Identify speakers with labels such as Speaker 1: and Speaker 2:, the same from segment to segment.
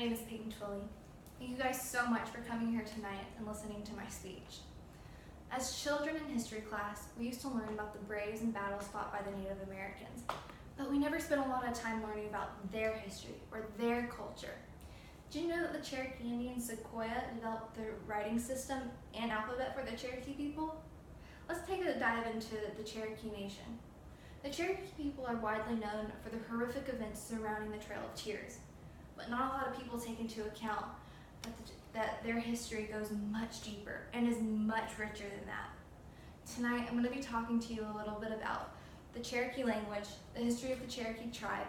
Speaker 1: name is Peyton Twilley. Thank you guys so much for coming here tonight and listening to my speech. As children in history class, we used to learn about the braves and battles fought by the Native Americans, but we never spent a lot of time learning about their history or their culture. Did you know that the Cherokee Indian Sequoia developed the writing system and alphabet for the Cherokee people? Let's take a dive into the Cherokee Nation. The Cherokee people are widely known for the horrific events surrounding the Trail of Tears, but not a lot of people take into account that their history goes much deeper and is much richer than that. Tonight, I'm going to be talking to you a little bit about the Cherokee language, the history of the Cherokee tribe,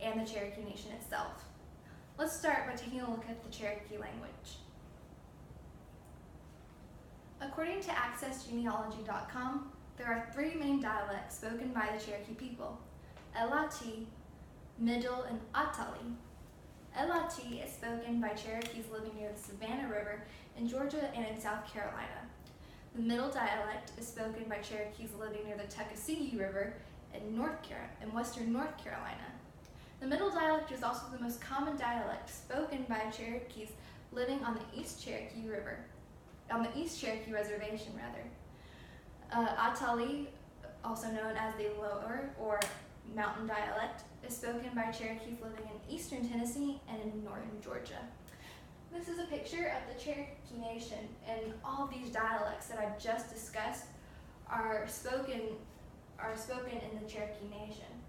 Speaker 1: and the Cherokee Nation itself. Let's start by taking a look at the Cherokee language. According to AccessGenealogy.com, there are three main dialects spoken by the Cherokee people: Elati, Middle, and Atali. Elati is spoken by Cherokees living near the Savannah River in Georgia and in South Carolina. The Middle dialect is spoken by Cherokees living near the Tuckasegee River in western North Carolina. The Middle dialect is also the most common dialect spoken by Cherokees living on the East Cherokee Reservation. Atali, also known as the Lower or Mountain dialect, is spoken by Cherokees living in eastern Tennessee and in northern Georgia. This is a picture of the Cherokee Nation, and all of these dialects that I've just discussed are spoken in the Cherokee Nation.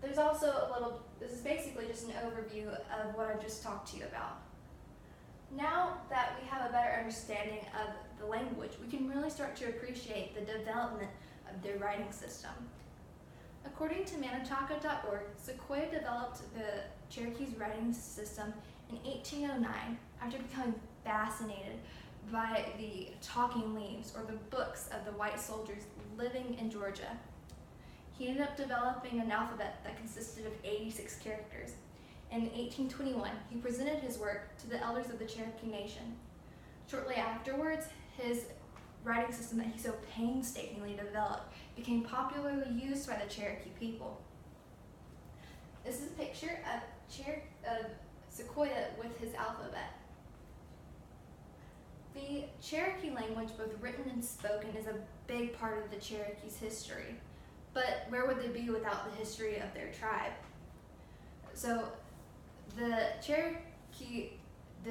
Speaker 1: There's also this is basically just an overview of what I just talked to you about. Now that we have a better understanding of the language, we can really start to appreciate the development of their writing system. According to Manitoka.org, Sequoia developed the Cherokee's writing system in 1809 after becoming fascinated by the talking leaves or the books of the white soldiers living in Georgia. He ended up developing an alphabet that consisted of 86 characters. In 1821, he presented his work to the elders of the Cherokee Nation. Shortly afterwards, his writing system that he so painstakingly developed became popularly used by the Cherokee people. This is a picture of Sequoia with his alphabet. The Cherokee language, both written and spoken, is a big part of the Cherokee's history. But where would they be without the history of their tribe? So the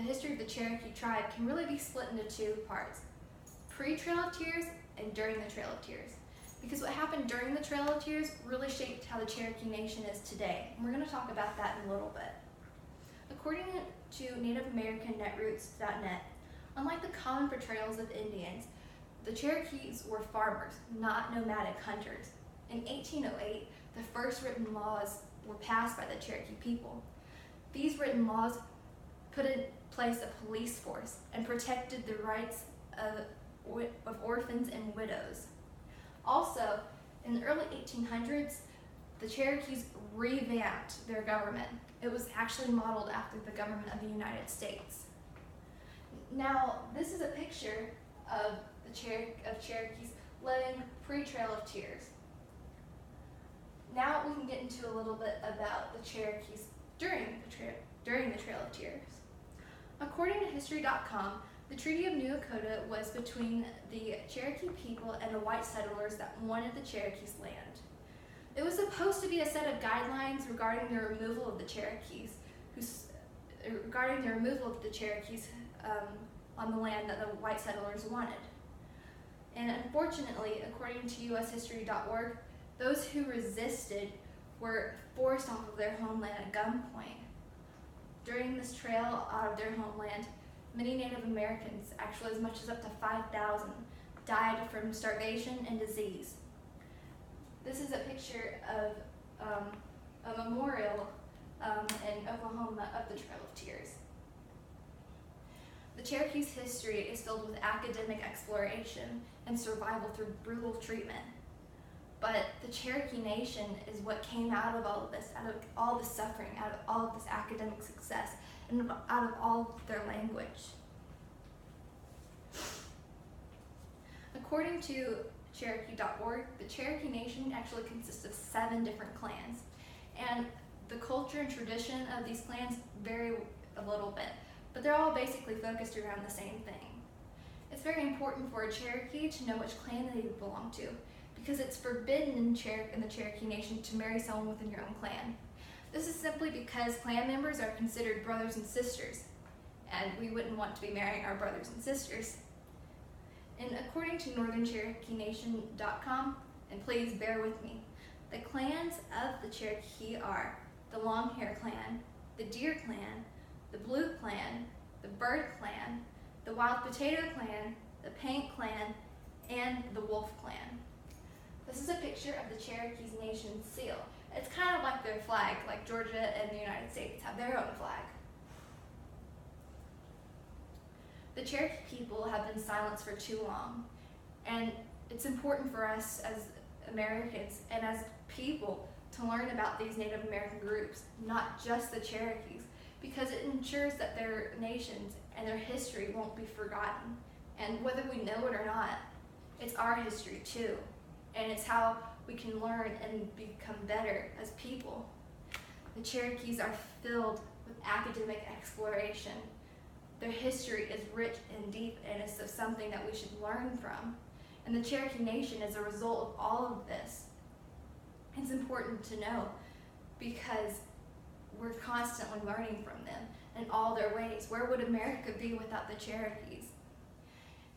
Speaker 1: history of the Cherokee tribe can really be split into two parts: pre-Trail of Tears and during the Trail of Tears. Because what happened during the Trail of Tears really shaped how the Cherokee Nation is today. And we're going to talk about that in a little bit. According to Native American Netroots.net, unlike the common portrayals of Indians, the Cherokees were farmers, not nomadic hunters. In 1808, the first written laws were passed by the Cherokee people. These written laws put in place a police force and protected the rights of orphans and widows. Also, in the early 1800s, the Cherokees revamped their government. It was actually modeled after the government of the United States. Now, this is a picture of Cherokees living pre-Trail of Tears. Now we can get into a little bit about the Cherokees during the Trail of Tears. According to History.com, the Treaty of New Dakota was between the Cherokee people and the white settlers that wanted the Cherokees' land. It was supposed to be a set of guidelines regarding the removal of the Cherokees, on the land that the white settlers wanted. And unfortunately, according to USHistory.org, those who resisted were forced off of their homeland at gunpoint. During this trail out of their homeland, many Native Americans, actually as much as up to 5,000, died from starvation and disease. This is a picture of a memorial in Oklahoma of the Trail of Tears. The Cherokee's history is filled with academic exploration and survival through brutal treatment. But the Cherokee Nation is what came out of all of this, out of all the suffering, out of all of this academic success, and out of all of their language. According to Cherokee.org, the Cherokee Nation actually consists of 7 different clans, and the culture and tradition of these clans vary a little bit, but they're all basically focused around the same thing. It's very important for a Cherokee to know which clan they belong to, because it's forbidden in the Cherokee Nation to marry someone within your own clan. This is simply because clan members are considered brothers and sisters, and we wouldn't want to be marrying our brothers and sisters. And according to NorthernCherokeeNation.com, and please bear with me, the clans of the Cherokee are the Longhair Clan, the Deer Clan, the Blue Clan, the Bird Clan, the Wild Potato Clan, the Paint Clan, and the Wolf Clan. This is a picture of the Cherokee Nation seal. It's kind of like their flag, like Georgia and the United States have their own flag. The Cherokee people have been silenced for too long, and it's important for us as Americans and as people to learn about these Native American groups, not just the Cherokees, because it ensures that their nations and their history won't be forgotten. And whether we know it or not, it's our history too, and it's how we can learn and become better as people. The Cherokees are filled with academic exploration. Their history is rich and deep, and it's something that we should learn from. And the Cherokee Nation is a result of all of this. It's important to know because we're constantly learning from them and all their ways. Where would America be without the Cherokees?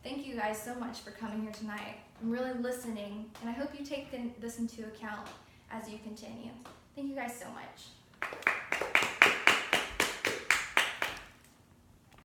Speaker 1: Thank you guys so much for coming here tonight. I'm really listening, and I hope you take this into account as you continue. Thank you guys so much.